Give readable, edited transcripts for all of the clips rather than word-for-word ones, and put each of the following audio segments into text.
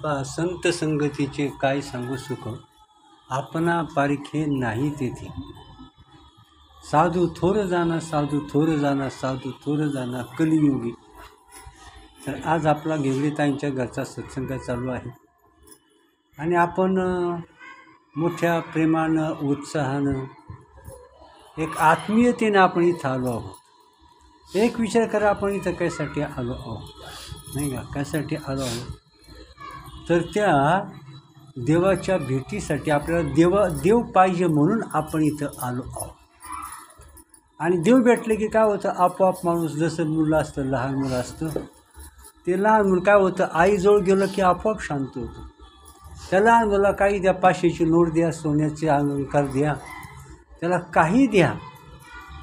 पहा, संत संगतीचे काय सांगू सुख, आपणा पारखे नाही तेथे. साधू थोर जाणा, साधू थोर जाणा, साधू थोर जाणा कलियुगी. तर आज आपला घेवडेताईंच्या घरचा सत्संग चालू आहे आणि आपण मोठ्या प्रेमानं, उत्साहानं, एक आत्मीयतेनं आपण इथं आलो आहोत. एक विचार करा, आपण इथं कशासाठी आलो आहोत, नाही का? कशासाठी आलो आहोत तर त्या देवाच्या भेटीसाठी. आपल्याला देव पाहिजे म्हणून आपण इथं आलो आहोत. आणि देव भेटले की काय होतं, आपोआप माणूस, जसं मुलं असतं, लहान मुलं असतं, ते लहान मुलं काय होतं, आईजवळ गेलं की आपोआप शांत होतं. त्या लहान मुला काही द्या, 500ची नोट द्या, सोन्याचे अलंकार द्या, त्याला काही द्या,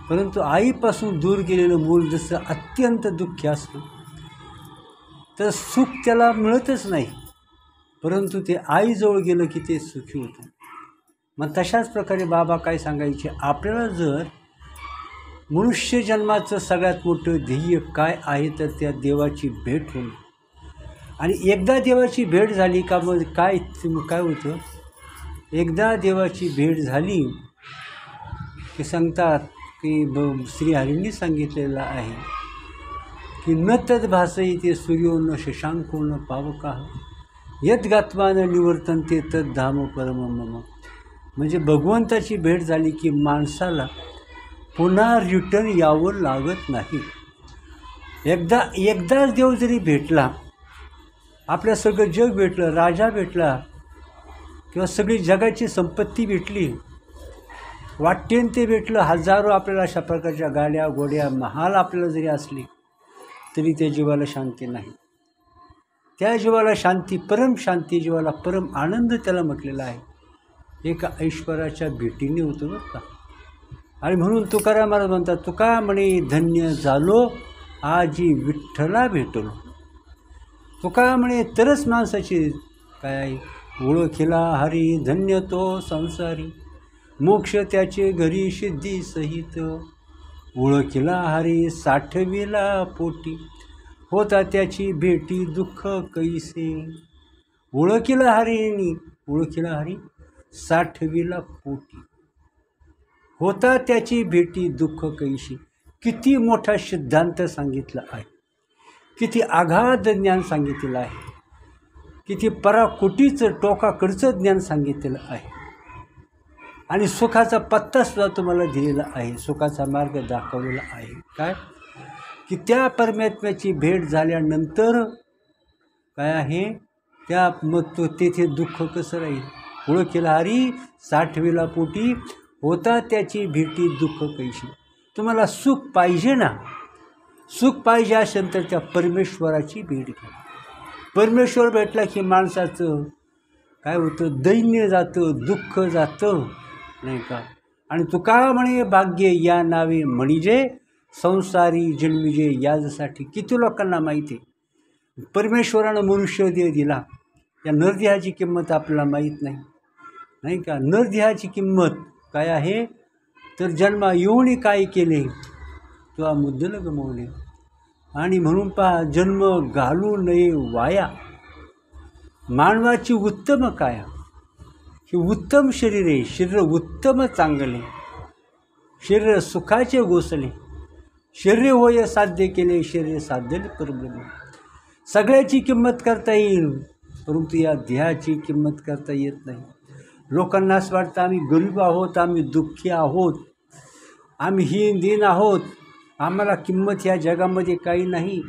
परंतु आईपासून दूर गेलेलं मूल जसं अत्यंत दुःखी असतं, तर सुख त्याला मिळतच नाही. परंतु ते आईजवळ गेलं की ते सुखी होतं. मग तशाच प्रकारे बाबा काय सांगायचे, आपल्याला जर मनुष्य जन्माचं सगळ्यात मोठं ध्येय काय आहे तर त्या देवाची भेट होणं. आणि एकदा देवाची भेट झाली का मग काय होतं, एकदा देवाची भेट झाली की सांगतात की श्रीहरींनी सांगितलेलं आहे की न तद भासई ते सूर्यो न शशांको न पावकाः यद्गात्वा न निवर्तन्ते तद धाम परम मम. म्हणजे भगवंताची भेट झाली की माणसाला पुन्हा रिटर्न यावं लागत नाही. एकदाच देव जरी भेटला, आपल्या सगळं जग भेटलं, राजा भेटला किंवा सगळी जगाची संपत्ती भेटली, वाटेन ते भेटलं, हजारो आपल्याला अशा प्रकारच्या गाड्या घोड्या महाल आपल्याला जरी असली तरी त्या जीवाला शांती नाही. त्या जीवाला शांती, परम शांती, जीवाला परम आनंद त्याला म्हटलेला आहे, एका ऐश्वराच्या भेटीने होतो बरं का. आणि म्हणून तुकाराम महाराज म्हणतात, तुका म्हणे धन्य झालो आजी विठ्ठला भेटलो. तुका म्हणे तरच माणसाची काय ओळखीला हरी, धन्य तो संसारी, मोक्ष त्याचे घरी सिद्धी सहित. ओळखीला हरी साठविला पोटी, होता त्याची भेटी दुःख कैसे. ओळखीला हरी साठविला पोटी, होता त्याची भेटी दुःख कैशी. किती मोठा सिद्धांत सांगितला आहे, किती आघात ज्ञान सांगितलेलं आहे, किती पराकोटीचं टोकाकडचं ज्ञान सांगितलेलं आहे. आणि सुखाचा पत्तासुद्धा तुम्हाला दिलेला आहे, सुखाचा मार्ग दाखवलेला आहे. काय की त्या परमात्म्याची भेट झाल्यानंतर काय आहे, त्या मग तो तेथे दुःख कसं राहील. ओळखीला हरी साठविला पोटी, होता त्याची भेटी दुःख कैशी. तुम्हाला सुख पाहिजे ना, सुख पाहिजे असेल तर त्या परमेश्वराची भेट घ्या. परमेश्वर भेटला की माणसाचं काय होतं, दैन्य जातं, दुःख जातं, नाही का. आणि तुका म्हणे भाग्य या नावे म्हणजे संसारी जन्मिजे यासाठी. किती लोकांना माहिती आहे, परमेश्वरानं मनुष्य देह दिला, या नरदेहाची किंमत आपल्याला माहीत नाही, नाही का. नरदेहाची किंमत काय आहे तर जन्मा येऊनही काय केले, तो मुद्दल गमवले. आणि म्हणून पहा, जन्म घालू नये वाया. मानवाची उत्तम काय, हे उत्तम शरीर आहे, शरीर उत्तम चांगले, शरीर सुखाचे गोसले, शरीर होय साध्य केले, शरीर साध्य परब्रह्म. सगळ्याची किंमत करता येईल, परंतु या देहाची किंमत करता येत नाही. लोकांना असं वाटतं आम्ही गरीब आहोत, आम्ही दुःखी आहोत, आम्ही हीन दीन आहोत, आम्हाला किंमत ह्या जगामध्ये काही नाही,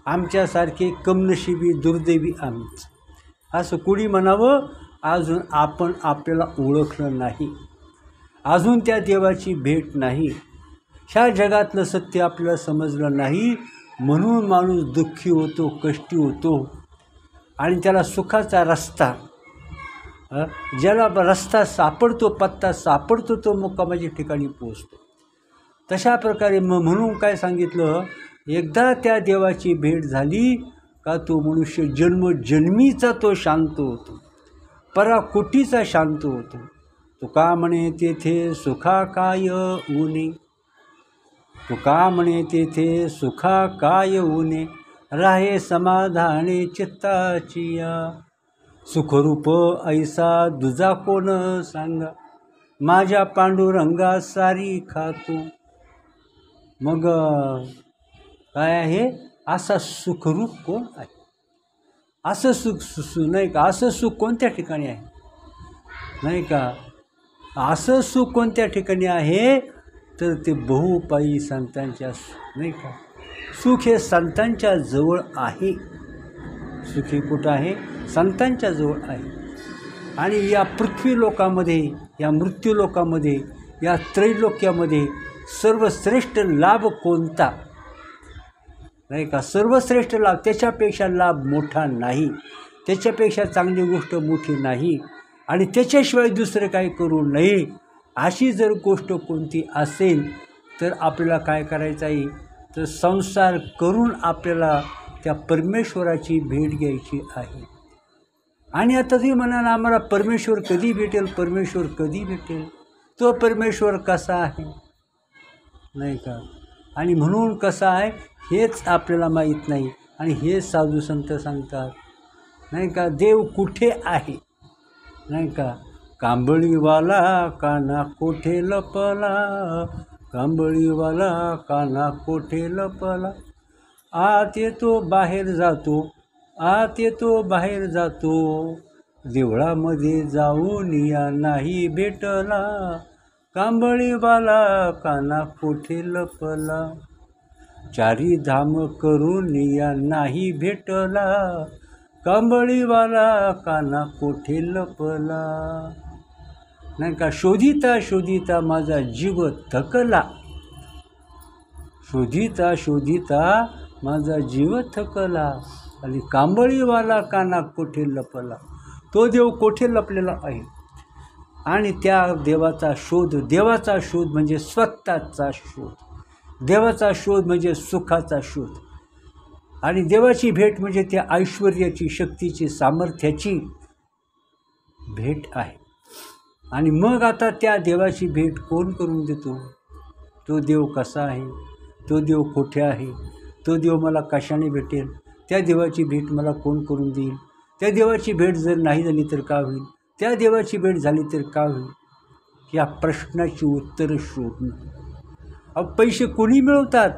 आमच्यासारखे कमनशिबी दुर्दैवी आम्हीच, असं कुणी म्हणावं. अजून आपण आपल्याला ओळखलं नाही, अजून त्या देवाची भेट नाही, ह्या जगातलं सत्य आपल्याला समजलं नाही, म्हणून माणूस दुःखी होतो, कष्टी होतो. आणि त्याला सुखाचा रस्ता, ज्याला रस्ता सापडतो, पत्ता सापडतो, तो मुक्कामाच्या ठिकाणी पोचतो. तशा प्रकारे म्हणून काय सांगितलं, एकदा त्या देवाची भेट झाली का तो मनुष्य जन्मजन्मीचा तो शांत होतो, पराकोटीचा शांत होतो. तुका म्हणे तेथे सुखा काय ऊने, तुका म्हणे तेथे सुखा काय ऊने, राहे समाधाने चित्ताची या. सुखरूप ऐसा दुजा कोण सांगा, माझ्या पांडुरंगा सारी खातो. मग काय आहे, असा सुखरूप कोण आहे? असं सुख नाही का, असं सुख कोणत्या ठिकाणी आहे नाही का? असं सुख कोणत्या ठिकाणी आहे, तर ते बहुपायी संतांच्या नाही का. सुख हे संतांच्या जवळ आहे. सुख हे कुठं आहे? संतांच्या जवळ आहे. आणि या पृथ्वी लोकामध्ये, या मृत्यू लोकामध्ये, या त्रैलोक्यामध्ये सर्वश्रेष्ठ लाभ कोणता नाही का? सर्वश्रेष्ठ लाभ, त्याच्यापेक्षा लाभ मोठा नाही, त्याच्यापेक्षा चांगली गोष्ट मोठी नाही, आणि त्याच्याशिवाय दुसरं काही करू नये. अशी जर गोष्ट कोणती असेल तर आपल्याला काय करायचं आहे, तर संसार करून आपल्याला त्या परमेश्वराची भेट घ्यायची आहे. आणि आता तुम्ही म्हणाल आम्हाला परमेश्वर कधी भेटेल, परमेश्वर कधी भेटेल? तो परमेश्वर कसा आहे नाही का? आणि म्हणून कसा आहे हेच आपल्याला माहीत नाही. आणि हे साधू संत सांगतात नाही का, देव कुठे आहे नाही का? कांबळीवाला काना कोठे लपला, कांबळीवाला काना कोठे लपला. आत येतो बाहेर जातो, आत येतो बाहेर जातो, देवळामध्ये जाऊन या नाही भेटला, कांबळीवाला काना कोठे लपला. चारी धाम करून या नाही भेटला, कांबळीवाला काना कोठे लपला नाही का. शोधिता शोधिता माझा जीव थकला, शोधिता शोधिता माझा जीव थकला, आणि कांबळीवाला काना कोठे लपला. तो देव कोठे लपलेला आहे. आणि त्या देवाचा शोध, देवाचा शोध म्हणजे स्वतःचा शोध, देवाचा शोध म्हणजे सुखाचा शोध, आणि देवाची भेट म्हणजे त्या ऐश्वर्याची, शक्तीची, सामर्थ्याची भेट आहे. आणि मग आता त्या देवाची भेट कोण करून देतो? तो देव कसा आहे, तो देव कुठे आहे, तो देव मला कशाने भेटेल, त्या देवाची भेट मला कोण करून देईल, त्या देवाची भेट जर नाही झाली तर का होईल, त्या देवाची भेट झाली तर का होईल, या प्रश्नाची उत्तरं शोधणं. पैसे कोणी मिळवतात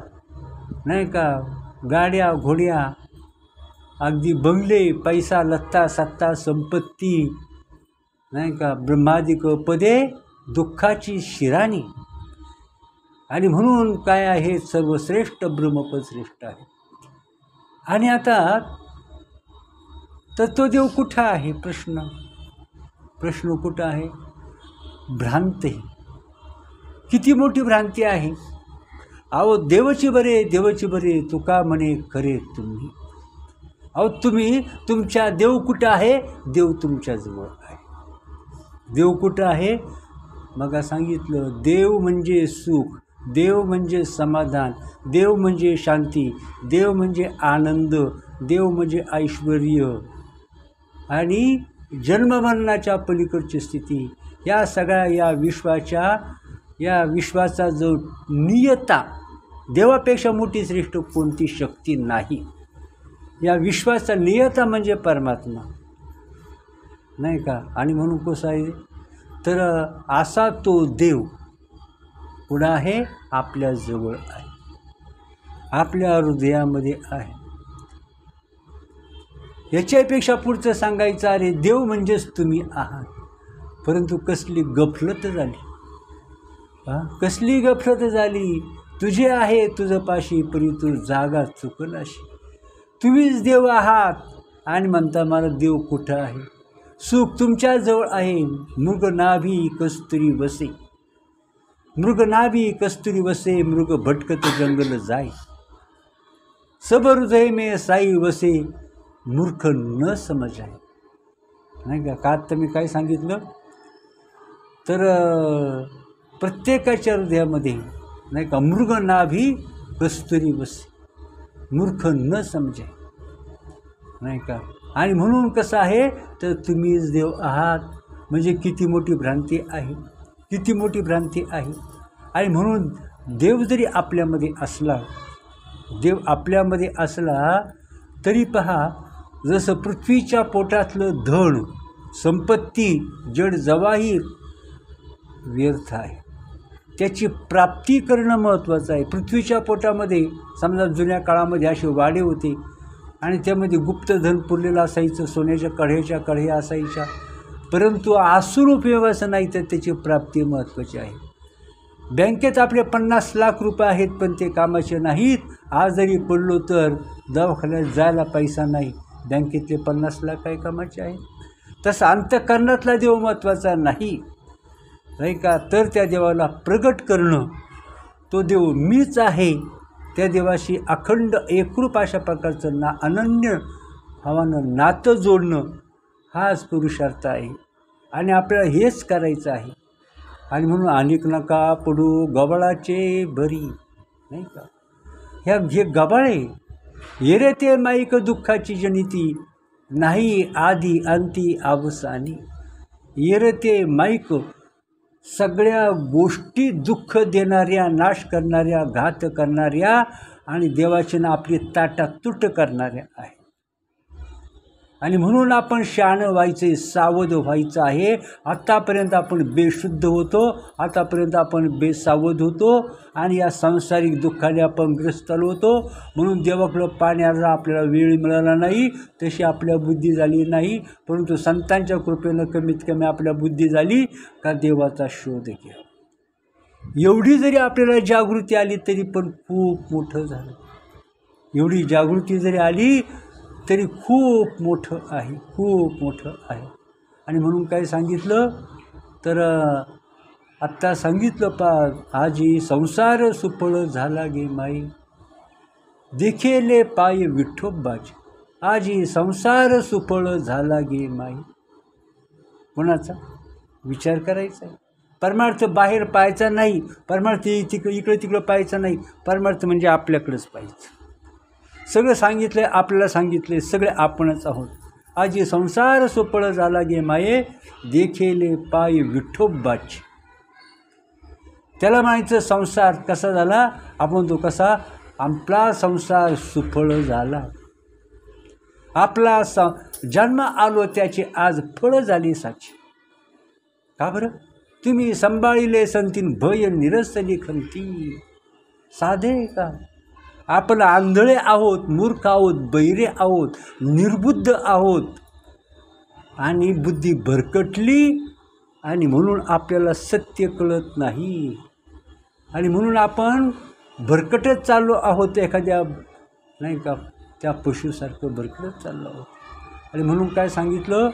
नाही का, गाड्या घोड्या, अगदी बंगले, पैसा लत्ता सत्ता संपत्ती नाही का, ब्रह्मादिक पदे दुःखाची शिराणी. आणि म्हणून काय आहे, सर्वश्रेष्ठ ब्रह्मपद श्रेष्ठ आहे. आणि आता तर तो देव कुठं आहे? प्रश्न कुठं आहे? भ्रांती. किती मोठी भ्रांती आहे. अहो देवची बरे तुका म्हणे खरे तुम्ही. अहो तुम्ही तुमच्या देव कुठं आहे? देव तुमच्याजवळ आहे. देव कुठं आहे? मग सांगितलं, देव म्हणजे सुख, देव म्हणजे समाधान, देव म्हणजे शांती, देव म्हणजे आनंद, देव म्हणजे ऐश्वर्य, आणि जन्ममरणाच्या पलीकडची स्थिती. या सगळ्या या विश्वाचा जो नियता, देवापेक्षा मोठी श्रेष्ठ कोणती शक्ती नाही. या विश्वाचा नियता म्हणजे परमात्मा नाही का. आणि म्हणून कसं आहे, तर असा तो देव पुढं आहे, आपल्या जवळ आहे, आपल्या हृदयामध्ये आहे. याच्यापेक्षा पुढचं सांगायचं, अरे देव म्हणजेच तुम्ही आहात. परंतु कसली गफलत झाली, कसली गफलत झाली. तुझे आहे तुझं पाशी, परी तू जागा चुकलाशी. तुम्हीच देव आहात आणि म्हणता मला देव कुठं आहे. सुख तुमच्याजवळ आहे. मृग नाभी कस्तुरी वसे, मृग नाभी कस्तुरी वसे, मृग भटकत जंगल जाय. सब हृदय में साई वसे, मूर्ख न समज आहे नाही का. का तर मी काय सांगितलं, तर प्रत्येकाच्या हृदयामध्ये नाही का मृग नाभी कस्तुरी वसे, मूर्ख न समजे नाही का. आणि म्हणून कसं आहे, तर तुम्हीच देव आहात. म्हणजे किती मोठी भ्रांती आहे, किती मोठी भ्रांती आहे. आणि म्हणून देव जरी आपल्यामध्ये असला, देव आपल्यामध्ये असला तरी पहा, जसं पृथ्वीच्या पोटातलं धन संपत्ती जड जवाहीर व्यर्थ आहे, त्याची प्राप्ती करणं महत्त्वाचं आहे. पृथ्वीच्या पोटामध्ये समजा जुन्या काळामध्ये असे वाडे होते आणि त्यामध्ये गुप्तधन पुरलेलं असायचं, सोन्याच्या कढ्या असायच्या, परंतु आसूर उपयोगाचं नाही तर त्याची प्राप्ती महत्त्वाची आहे. बँकेत आपले 50 लाख रुपये आहेत पण ते कामाचे नाहीत. आज जरी पडलो तर दवाखान्यात जायला पैसा नाही, बँकेतले 50 लाख काय कामाचे आहेत. तसं अंतःकरणातला देव महत्त्वाचा नाही का, तर त्या देवाला प्रगट करणं, तो देव मीच आहे, त्या देवाशी अखंड एकरूप अशा प्रकारचं अनन्य भावानं नातं जोडणं हाच पुरुषार्थ आहे आणि आपल्याला हेच करायचं आहे. आणि म्हणून अनेक नका पडू गबाळाचे भरी, नाही का. हे गबाळे येरे ते माईक दुःखाची जनिती, नाही आधी अंती अवसानी. येरे ते माईक सगळ्या गोष्टी दुःख देणाऱ्या, नाश करणाऱ्या, घात करणाऱ्या आणि देवाची ना आपली ताटातूट करणाऱ्या आहे. आणि म्हणून आपण शहाणं व्हायचे, सावध व्हायचं आहे. आत्तापर्यंत आपण बेशुद्ध होतो, आतापर्यंत आपण बेसावध होतो आणि या सांसारिक दुःखाने आपण ग्रस्त आलो होतो. म्हणून देवाकडं पाहण्याचा आपल्याला वेळ मिळाला नाही, तशी आपल्या बुद्धी झाली नाही. परंतु संतांच्या कृपेनं कमीत कमी आपल्या बुद्धी झाली का देवाचा शोध घ्या. एवढी जरी आपल्याला जागृती आली तरी पण खूप मोठं झालं. एवढी जागृती जरी आली तरी खूप मोठं आहे, खूप मोठं आहे. आणि म्हणून काय सांगितलं तर आत्ता सांगितलं आजी संसार सुफळ झाला गे माई, देखेले पाय विठोबाचे. आजी संसार सुफळ झाला गे माई. कोणाचा विचार करायचा आहे. परमार्थ बाहेर पाहायचा नाही, परमार्थ इकडं तिकडं पाहायचा नाही, परमार्थ म्हणजे आपल्याकडंच पाहायचं. सगळं सांगितलं आहे, आपल्याला सांगितले, सगळे आपणच आहोत. आजी संसार सोपळ झाला गे माये, देखेले पाय विठोबाचे. त्याला म्हणायचं संसार कसा झाला, आपण तो कसा, आपला संसार सुफळ झाला. आपला जन्म आलो त्याचे आज फळ झाली साची. का बरं, तुम्ही संभाळिले संतीन भय निरसली खंती. साधे का, आपण आंधळे आहोत, मूर्ख आहोत, बहिरे आहोत, निर्बुद्ध आहोत आणि बुद्धी भरकटली आणि म्हणून आपल्याला सत्य कळत नाही आणि म्हणून आपण भरकटत चाललो आहोत, एखाद्या नाही का त्या पशुसारखं भरकटत चाललो आहोत. आणि म्हणून काय सांगितलं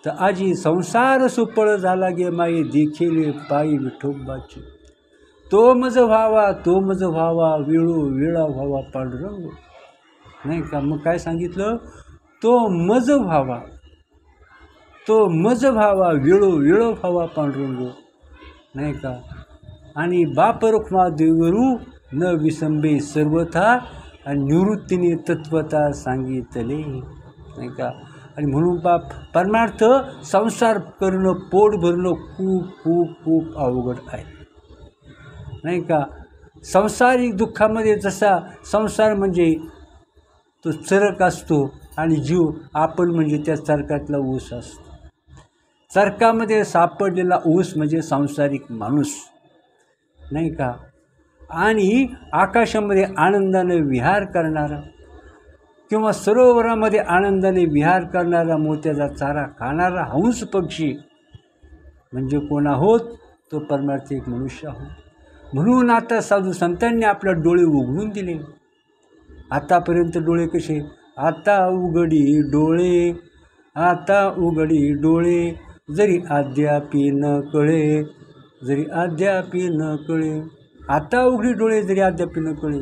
तर आजी संसार सुपळ झाला गे माई, देखील पायी विठोबाची. तो मज व्हावा, तो मज व्हावा, वेळो वेळा व्हावा पांडुरंग. नाही का, मग काय सांगितलं, तो मज व्हावा, तो मज व्हावा, वेळो वेळो व्हावा पांडुरंग. नाही का, आणि बाप रुक्मा देवरू न विसंबे सर्वथा, आणि निवृत्तीने तत्वता सांगितले. नाही का, आणि म्हणून परमार्थ संसार करणं, पोट भरणं खूप खूप खूप अवघड आहे. नाही का, संसारिक दुःखामध्ये जसा संसार म्हणजे तो चरक असतो आणि जीव आपण म्हणजे त्या चरकातला ऊस असतो. चरकामध्ये सापडलेला ऊस म्हणजे सांसारिक माणूस. नाही का, आणि आकाशामध्ये आनंदाने विहार करणारा किंवा सरोवरामध्ये आनंदाने विहार करणारा, मोत्याचा चारा खाणारा हंस पक्षी म्हणजे कोण आहोत, तो परमार्थ एक मनुष्य आहोत. म्हणून आता साधू संतांनी आपल्या डोळे उघडून दिले. आतापर्यंत डोळे कसे, आता उघडी डोळे, आता उघडी डोळे, जरी अद्यापी न कळे, जरी अद्यापी न कळे. आता उघडी डोळे जरी अद्यापी न कळे.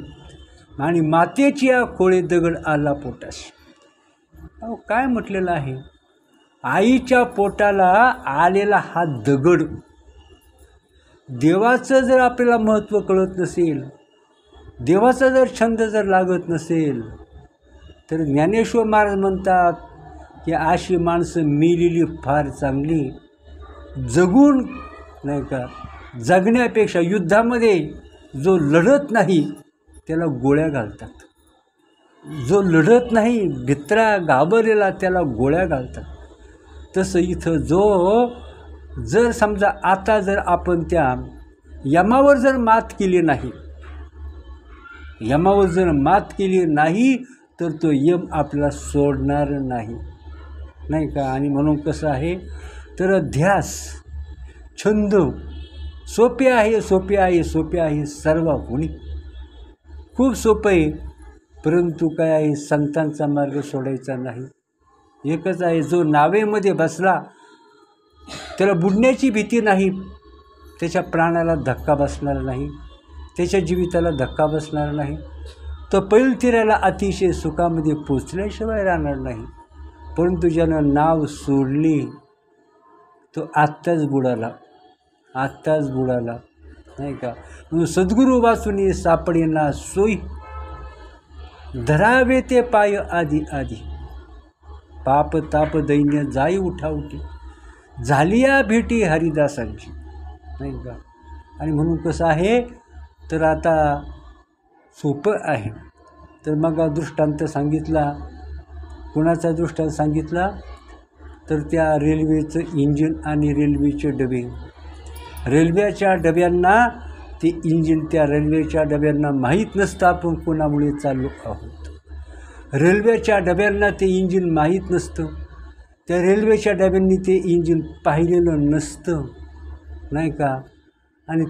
आणि मातेची या खोळे दगड आला पोटास. अहो काय म्हटलेलं आहे, आईच्या पोटाला आलेला हा दगड. देवाचं जर आपल्याला महत्त्व कळत नसेल, देवाचा जर छंद जर लागत नसेल, तर ज्ञानेश्वर महाराज म्हणतात की अशी माणसं मेलेली फार चांगली. जगून नाही का, जगण्यापेक्षा युद्धामध्ये जो लढत नाही त्याला गोळ्या घालतात. जो लढत नाही, भित्रा घाबरलेला त्याला गोळ्या घालतात. तसं इथं जर समजा आता जर आपण त्या यमावर जर मात केली नाही, यमावर जर मात केली नाही तर तो यम आपल्याला सोडणार नाही, नाही का. आणि म्हणून कसं आहे तर ध्यास, छंद सोपे आहे, सोपे आहे, सोपे आहे सर्व होणी. खूप सोपं आहे, परंतु काय आहे, संतांचा मार्ग सोडायचा नाही. एकच आहे, जो नावेमध्ये बसला त्याला बुडण्याची भीती नाही, त्याच्या प्राणाला धक्का बसणार नाही, त्याच्या जीविताला धक्का बसणार नाही. तो पैलतीराला अतिशय सुखामध्ये पोचल्याशिवाय राहणार नाही. परंतु ज्यानं नाव सोडली तो आत्ताच बुडाला, आत्ताच बुडाला, नाही का. म्हणून सद्गुरू वाचून सापडेना सोयी, धरावे ते पाय आधी आधी. पाप ताप दैन्य जाई उठावटी, झाली या भेटी हरिदासांची, नाही का. आणि म्हणून कसं आहे तर आता सोपं आहे. तर मग दृष्टांत सांगितला, कोणाचा दृष्टांत सांगितला तर त्या रेल्वेचं इंजिन आणि रेल्वेचे डबे. रेल्वेच्या डब्यांना ते इंजिन, त्या रेल्वेच्या डब्यांना माहीत नसतं आपण कोणामुळे चाललो आहोत. रेल्वेच्या डब्यांना ते इंजिन माहीत नसतं, त्या रेल्वेच्या डब्यांनी ते इंजिन पाहिलेलं नसतं, नाही का. आणि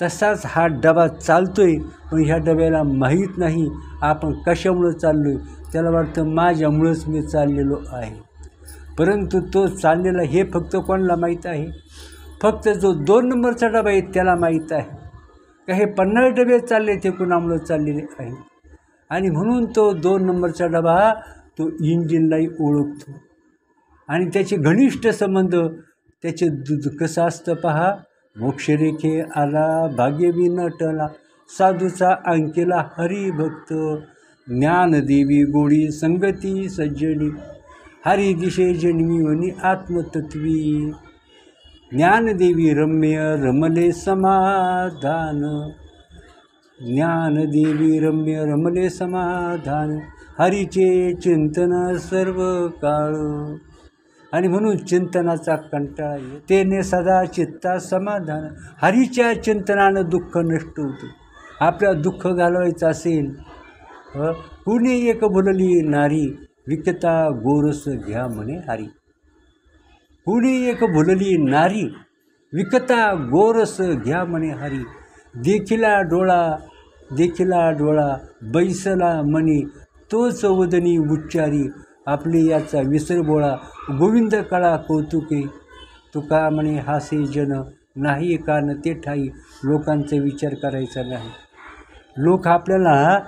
तसाच हा डबा चालतो आहे, पण ह्या डब्याला माहीत नाही आपण कशामुळं चाललो आहे. त्याला वाटतं माझ्यामुळंच मी चाललेलो आहे, परंतु तो चाललेला हे फक्त कोणाला माहीत आहे, फक्त जो 2 नंबरचा डबा आहे त्याला माहीत आहे का हे 50 डबे चालले ते कुणामुळं चाललेले आहे. आणि म्हणून तो 2 नंबरचा डबा तो इंजिनलाही ओळखतो आणि त्याचे घनिष्ठ संबंध त्याचे कसं असतं पहा. मोक्षरेखे आला भाग्यवी नटला, साधूचा अंकेला हरिभक्त, ज्ञानदेवी गोडी संगती सज्जनी, हरी दिशे जन्मी वनी आत्मतत्वी, ज्ञानदेवी रम्य रमले समाधान, ज्ञानदेवी रम्य रमले समाधान, हरीचे चिंतन सर्व काळ. आणि म्हणून चिंतनाचा कंटाळा येतो, तेने सदा चित्ता समाधान. हरीच्या चिंतनानं दुःख नष्ट होतं. आपल्या दुःख घालवायचं असेल, कुणी एक बोलली नारी, विकता गोरस घ्या म्हणे हरी. कुणी एक बोलली नारी, विकता गोरस घ्या म्हणे हरी. देखिला डोळा बैसला मनी, तोच वदनी उच्चारी, आपले याचा विसर बोळा. गोविंद कळा कौतुके, तुका म्हणे हासे जन, नाही कान ते ठाई. लोकांचा विचार करायचा नाही. लोक आपल्याला,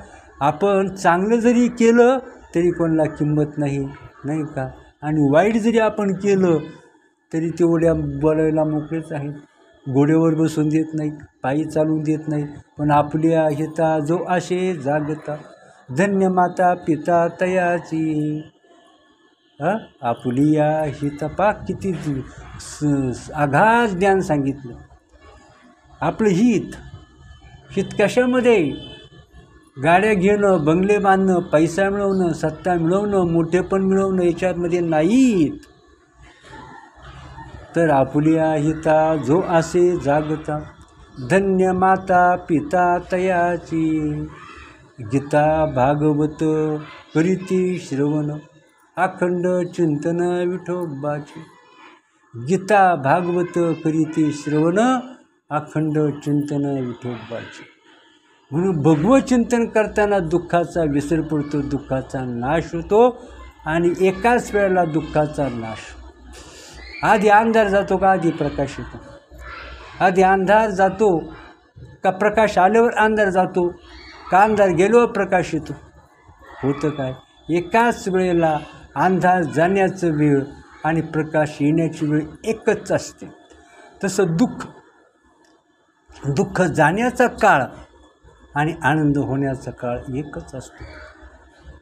आपण चांगलं जरी केलं तरी कोणाला किंमत नाही, नाही का. आणि वाईट जरी आपण केलं तरी तेवढ्या बोलायला मोकळेच आहेत. घोड्यावर बसून देत नाहीत, पायी चालून देत नाहीत, पण आपल्या हिता जो आशे जागता, धन्य माता पिता तयाची. आपुलिया हितपा किती आघात ज्ञान सांगितलं. आपलं हित कशामध्ये, गाड्या घेणं, बंगले बांधणं, पैसा मिळवणं, सत्ता मिळवणं, मोठेपण मिळवणं याच्यामध्ये नाहीत. तर आपुलिया हिता जो असे जागता, धन्य माता पिता तयाची. गीता भागवत करीती श्रवण, अखंड चिंतन विठोबाची. गीता भागवत करीती श्रवण, अखंड चिंतन विठोबाची. म्हणून भगवत चिंतन करताना दुःखाचा विसर पडतो, दुःखाचा नाश होतो. आणि एकाच वेळेला दुःखाचा नाश. आधी अंधार जातो का आधी प्रकाश येतो? आधी अंधार जातो का प्रकाश आल्यावर अंधार जातो का अंधार गेल्यावर प्रकाश येतो? होतं काय, एकाच वेळेला अंधार जाण्याचं वेळ आणि प्रकाश येण्याची वेळ एकच असते. तसं दुःख जाण्याचा काळ आणि आनंद होण्याचा काळ एकच असतो,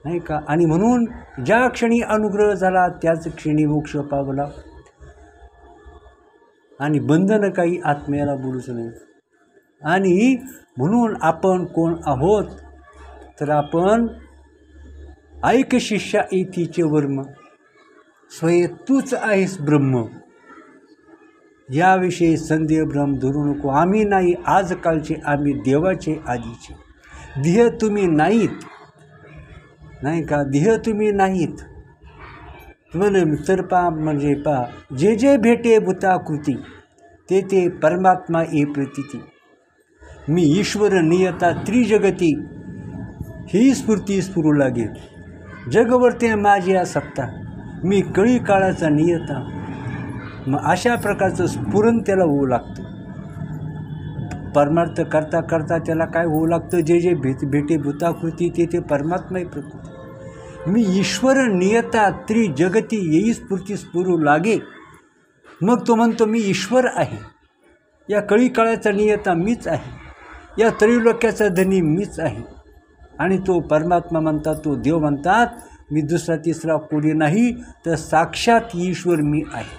नाही का. आणि म्हणून ज्या क्षणी अनुग्रह झाला त्याच क्षणी मोक्ष पावला. आणि बंधन काही आत्म्याला बोलूच नाही. आणि म्हणून आपण कोण आहोत तर आपण ऐक शिष्या येतीचे वर्म, स्वये तूच आहेस ब्रह्म. याविषयी संदेह भ्रम धरू नको. आम्ही नाही आजकालचे, आम्ही देवाचे आधीचे. ध्येय तुम्ही नाहीत, नाही का, ध्येय तुम्ही नाहीत. तर पा म्हणजे पा जे जे भेटे भूताकृती, ते ते परमात्मा ये प्रतीती. मी ईश्वर नियता त्रिजगती, ही स्फूर्ती स्फुरू लागे. जगवर्ते माझी सत्ता, मी कळी काळाचा नियता. मग अशा प्रकारचं स्फुरण त्याला होऊ लागतं. परमार्थ करता करता त्याला काय होऊ लागतं, जे जे भेटे भूताकृती, ते ते परमात्मा ये प्रकृती. मी ईश्वर नियता त्रिजगती, येई स्फूर्ती स्फुरू लागे. मग तो म्हणतो मी ईश्वर आहे, या कळी काळाचा नियता मीच आहे, या त्रैलोक्याचा धनी मीच आहे. आणि तो परमात्मा म्हणतात, तो देव म्हणतात, मी दुसरा तिसरा कोणी नाही, तर साक्षात ईश्वर मी आहे.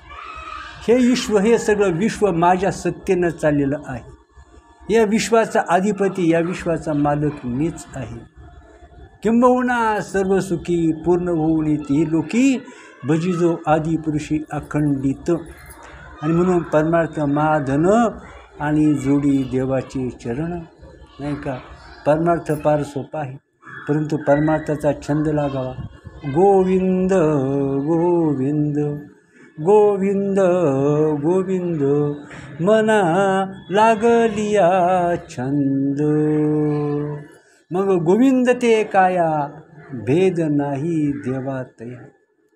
हे ईश्वर, हे सगळं विश्व माझ्या सत्तेनं चाललेलं आहे. या विश्वाचा अधिपती, या विश्वाचा मालक मीच आहे. किंबहुना सर्व सुखी पूर्ण होऊन ती लोकी, भजिजो आदिपुरुषी अखंडित. आणि म्हणून परमार्थ महाधन आणि जोडी देवाचे चरण, नाही का. परमार्थ फार सोपा आहे, परंतु परमार्थाचा छंद लागावा. गोविंद गोविंद गोविंद गोविंद, मना लागलिया छंद. मग गोविंद ते काया, भेद नाही देवातया,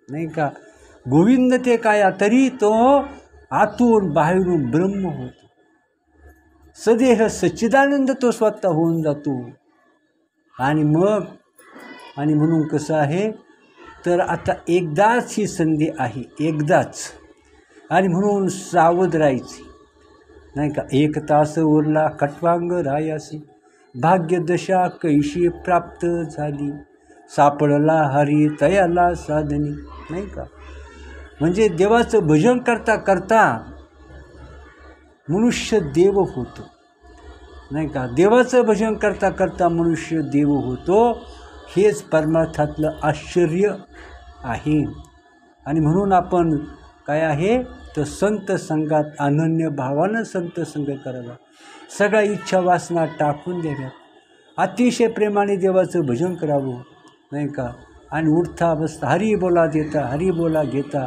नाही का. गोविंद ते काया, तरी तो आतून बाहेरून ब्रह्म होतो. सदेह सच्चिदानंद तो स्वतः होऊन जातो. आणि मग आणि म्हणून कसं आहे, तर आता एकदाच ही संधी आहे, एकदाच. आणि म्हणून सावध राहायची, नाही का. एक तास उरला खटवांग रायासी, भाग्यदशा कैशी प्राप्त झाली, सापडला हरी तयाला साधनी, नाही का. म्हणजे देवाचं भजन करता करता मनुष्य देव होतो, नाही का. देवाचं भजन करता करता मनुष्य देव होतो. हेच परमार्थातलं आश्चर्य आहे. आणि म्हणून आपण काय आहे, तर संत संघात अनन्य भावानं संत संग करावा. सगळ्या इच्छा वासना टाकून द्याव्यात. अतिशय प्रेमाने देवाचं भजन करावं, नाही का. आणि उठता बसता हरी बोला देता, हरी बोला घेता,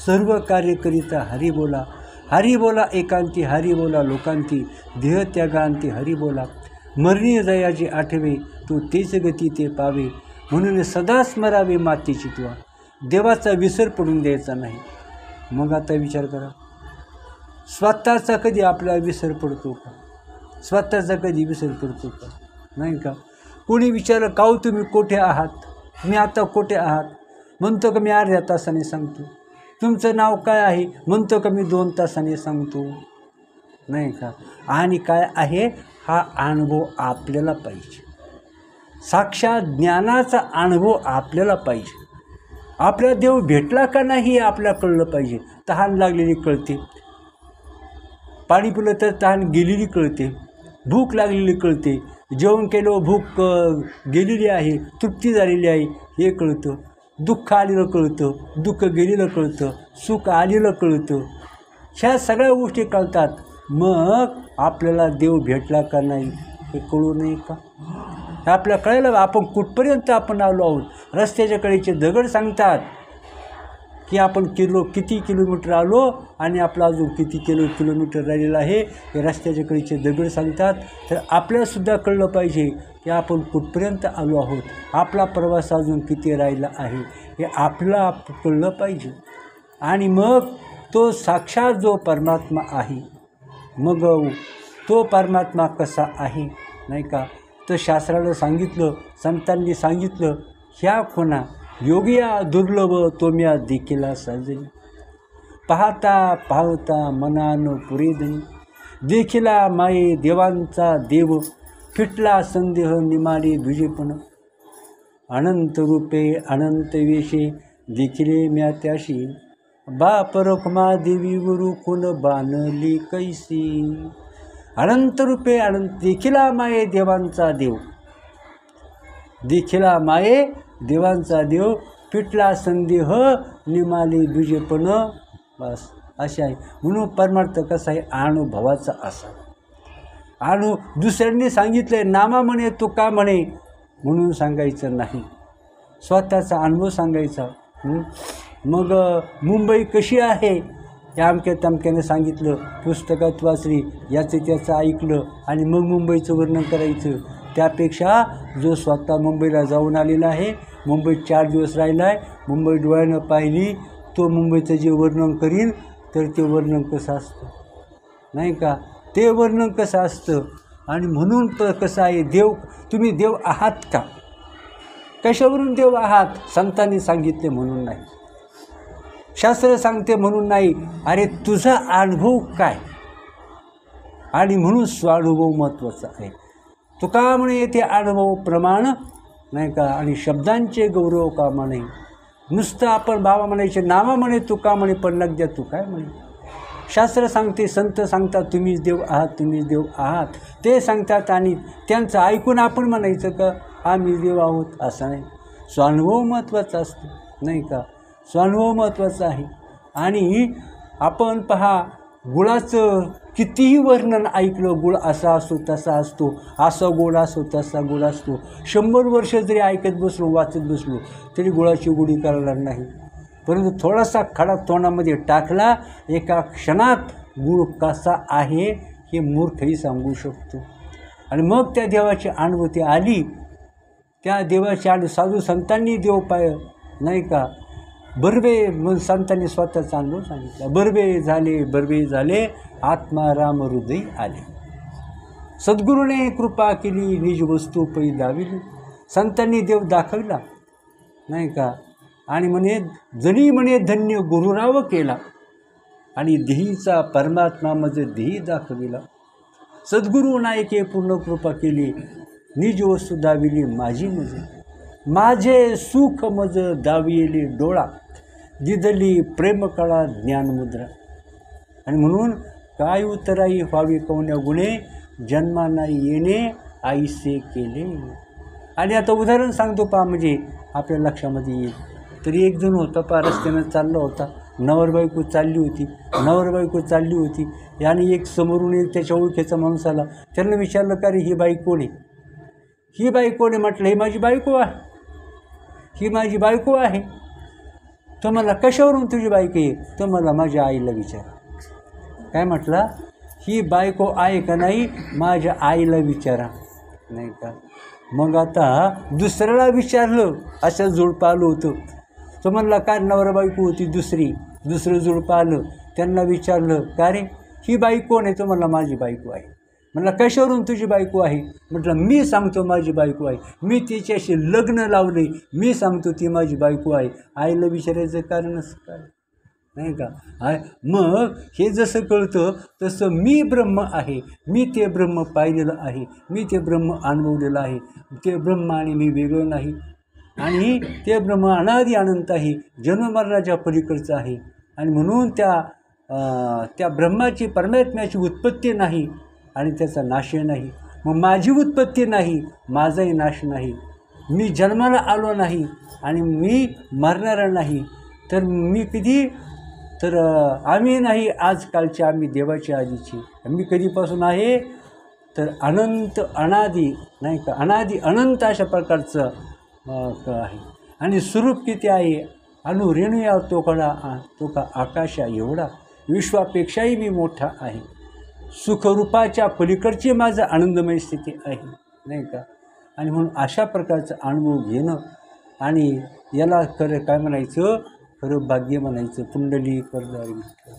सर्व कार्य करिता हरी बोला. हरी बोला एकांती, हरी बोला लोकांती, देह त्यागांती हरी बोला. मरणी दयाचे आठवे, तू तेच गती ते पावे. म्हणून सदा स्मरावे मातेची तुवा, देवाचा विसर पडून द्यायचा नाही. मग आता विचार करा, स्वतःचा कधी आपला विसर पडतो का? स्वतःचा कधी विसर पडतो का? नाही का. कोणी विचारलं, का तुम्ही कोठे आहात? मी आता कोठे आहात? म्हणतो का मी अर्ध्या तासाने सांगतो. तुमचं नाव काय आहे? म्हणतो का मी 2 तासाने सांगतो, नाही का. आणि काय आहे, हा अनुभव आपल्याला पाहिजे. साक्षात ज्ञानाचा अनुभव आपल्याला पाहिजे. आपला देव भेटला का नाही हे आपल्याला कळलं पाहिजे. तहान लागलेली कळते, पाणी पिलं तर तहान गेलेली कळते, भूक लागलेली कळते, जेवण केलं भूक गेलेली आहे, तृप्ती झालेली आहे हे कळतं. दुःख आलेलं कळतं, दुःख गेलेलं कळतं, सुख आलेलं कळतं. ह्या सगळ्या गोष्टी कळतात. मग आपल्याला देव भेटला का नाही हे कळू नये का? हे आपल्याला कळायला आपण कुठपर्यंत आपण आलो आहोत. रस्त्याच्या कडेचे दगड सांगतात की आपण किती किलोमीटर आलो आणि आपला अजून किती किलोमीटर राहिलेलं आहे, हे रस्त्याच्या कडेचे दगड सांगतात. तर आपल्यालासुद्धा कळलं पाहिजे की आपण कुठपर्यंत आलो आहोत, आपला प्रवास अजून किती राहिला आहे हे आपल्याला कळलं पाहिजे. आणि मग तो साक्षात जो परमात्मा आहे, मग तो परमात्मा कसा आहे, नाही का. तर शास्त्राला सांगितलं, संतांनी सांगितलं, ह्या खुणा योगिया दुर्लभ तोम्या देखिला साजनी, पाहता पाहता मनानो पुरेदनी, देखिला माये देवांचा देव, फिटला संदेह निमाडी दुजेपण, अनंत रूपे अनंत वेशे देखिले म्या त्याशी, बाप रखमा देवी गुरु कोण बाणली कैसी. अनंत रूपे अनंत, देखिला माये देवांचा देव, देखिला माये देवांचा देव पिटला संदेह निमाले दुजेपण बस असे आहे. म्हणून परमार्थ कसा आहे अनुभवाचा असा. दुसऱ्यांनी सांगितलंय नामा म्हणे तू का म्हणे म्हणून सांगायचं नाही, स्वतःचा अनुभव सांगायचा. मग मुंबई कशी आहे हे अमक्या तमक्याने सांगितलं, पुस्तकात वाचली, याचं त्याचं ऐकलं आणि मग मुंबईचं वर्णन करायचं. त्यापेक्षा जो स्वतः मुंबईला जाऊन आलेला आहे, मुंबईत 4 दिवस राहिला आहे, मुंबई डोळ्यानं पाहिली, तो मुंबईचं जे वर्णन करीन तर ते वर्णन कसं असतं नाही का, ते वर्णन कसं असतं. आणि म्हणून कसं आहे देव, तुम्ही देव आहात का, कशावरून देव आहात, संतांनी सांगितले म्हणून नाही, शास्त्र सांगते म्हणून नाही, अरे तुझा अनुभव काय. आणि म्हणून स्वानुभव महत्त्वाचा आहे. तुका म्हणे येथे अनुभव प्रमाण नाही का, आणि शब्दांचे गौरव कामा नाही. नुसतं आपण बाबा म्हणायचे नावा म्हणे तुका म्हणे पण लग द्या तू काय म्हणे. शास्त्र सांगते, संत सांगतात तुम्हीच देव आहात, तुम्हीच देव आहात, ते सांगतात आणि त्यांचं ऐकून आपण म्हणायचं का आम्ही देव आहोत असं नाही. स्वानुभव महत्त्वाचा असतो नाही का, स्वानुभव महत्त्वाचा आहे. आणि आपण पहा गुळाचं कितीही वर्णन ऐकलं, गुळ असा असतो तसा असतो, असा गोड असतो तसा गोड असतो, 100 वर्ष जरी ऐकत बसलो वाचत बसलो तरी गुळाची गोडी करणार नाही. परंतु थोडासा खडा तोंडामध्ये टाकला, एका क्षणात गुळ कसा आहे हे मूर्खही सांगू शकतो. आणि मग त्या देवाची अनुभूती आली, त्या देवाची साधू संतांनी देव पाय नाही का, बर्वे संतांनी स्वतःचा अनुभव सांगितला. बर्वे झाले आत्मा राम हृदय आले. सद्गुरूने कृपा केली निज वस्तू पै दाविली. संतांनी देव दाखविला नाही का, आणि म्हणे जणी म्हणे धन्य गुरुराव केला, आणि देहीचा परमात्मा मज देही दाखविला. सद्गुरू नायके पूर्ण कृपा केली निज वस्तू दाविली माझी मज. माझे सुख मज दाविली डोळा, दिदली प्रेमकळा ज्ञानमुद्रा. आणि म्हणून काय उतराई व्हावी कौन्या गुणे, जन्मा नाही येणे आईसे केले. आणि आता उदाहरण सांगतो पहा, म्हणजे आपल्या लक्षामध्ये येईल. तरी एक जण होता पहा, रस्त्यानं चालला होता, नवरबायको चालली होती आणि एक समोरून एक त्याच्या ओळखीचा माणूस आला. त्यांना विचारलं का रे ही बाई कोण आहे, ही बाई कोण आहे. म्हटलं ही माझी बायको आहे, ही माझी बायको आहे. तो मला कशावरून तुझी बायको आहे, तो मला माझ्या आईला विचारा. काय म्हटला, ही बायको आहे का नाही माझ्या आईला विचारा नाही का. मग आता दुसऱ्याला विचारलं, असं जुळपं आलं होतं. तो म्हणला काय नवरा बायको होती दुसरं जुळपं आलं, त्यांना विचारलं का रे ही बाई कोण आहे, तो म्हणला माझी बायको आहे. म्हणला कशावरून तुझी बायको आहे. म्हटलं मी सांगतो माझी बायको आहे, मी तिच्याशी लग्न लावले, मी सांगतो ती माझी बायको आहे. आईला विचारायचं कारणच काय नाही का. मग हे जसं कळतं तसं मी ब्रह्म आहे, मी ते ब्रह्म पाहिलेलं आहे, मी ते ब्रह्म अनुभवलेलं आहे. ते ब्रह्म आणि मी वेगळं नाही, आणि ते ब्रह्म अनादि अनंत आहे, जन्ममरणाच्या पलीकडचं आहे. आणि म्हणून त्या ब्रह्माची परमात्म्याची उत्पत्ती नाही आणि त्याचा नाशही नाही. मग माझी उत्पत्ती नाही, माझाही नाश नाही, मी जन्माला आलो नाही आणि मी मरणारा नाही. तर मी कधी, तर आम्ही नाही आजकालचे, आम्ही देवाच्या आधीची. मी कधीपासून आहे तर अनंत अनादि नाही का, अनादि अनंत अशा प्रकारचं आहे. आणि स्वरूप किती आहे, रेणूया तो का आकाशा एवढा, विश्वापेक्षाही मी मोठा आहे. सुखरूपाच्या पलीकडची माझं आनंदमय स्थिती आहे नाही का. आणि म्हणून अशा प्रकारचा अनुभव घेणं, आणि याला खरं काय म्हणायचं, खरं भाग्य म्हणायचं. पुंडलिक वरदारी विठ्ठल.